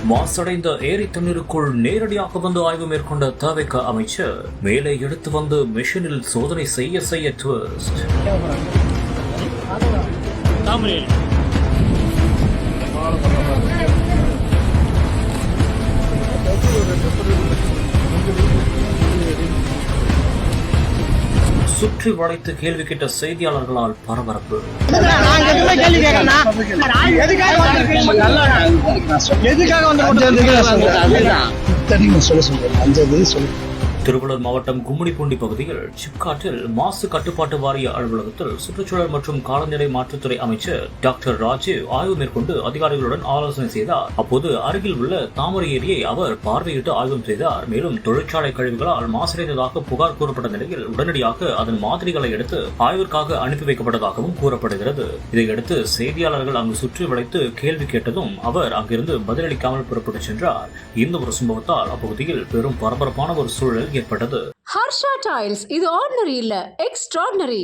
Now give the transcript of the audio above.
மாசடைந்த ஏரி தண்ணீருக்குள் நேரடியாக வந்து ஆய்வு மேற்கொண்ட தவிக அமைச்சர் மேலே எடுத்து வந்து மிஷினில் சோதனை செய்ய ட்விஸ்ட். சுற்றி வளைத்து கேள்வி கேட்ட செய்தியாளர்களால் பரபரப்பு. திருவள்ளூர் மாவட்டம் கும்மிடிப்பூண்டி பகுதியில் சிப்காட்டில் மாசு கட்டுப்பாட்டு வாரிய அலுவலகத்தில் சுற்றுச்சூழல் மற்றும் காலநிலை மாற்றத்துறை அமைச்சர் டாக்டர் ராஜீவ் ஆய்வு மேற்கொண்டு அதிகாரிகளுடன் ஆலோசனை செய்தார். அப்போது அருகில் உள்ள தாமரை ஏரியை அவர் பார்வையிட்டு ஆய்வு செய்தார். மேலும் தொழிற்சாலை கழிவுகளால் மாசடைந்ததாக புகார் கூறப்பட்ட நிலையில் உடனடியாக அதன் மாதிரிகளை எடுத்து ஆய்விற்காக அனுப்பி வைக்கப்பட்டதாகவும் கூறப்படுகிறது. இதையடுத்து செய்தியாளர்கள் அங்கு சுற்றி வளைத்து கேள்வி கேட்டதும் அவர் அங்கிருந்து பதிலளிக்காமல் புறப்பட்டுச் சென்றார். இந்த ஒரு சம்பவத்தால் அப்பகுதியில் பெரும் பரபரப்பான ஒரு சூழல் ஏற்பட்டது. ஹர்ஷா டைல்ஸ் இது ஆர்டினரி இல்ல, எக்ஸ்ட்ராடினரி.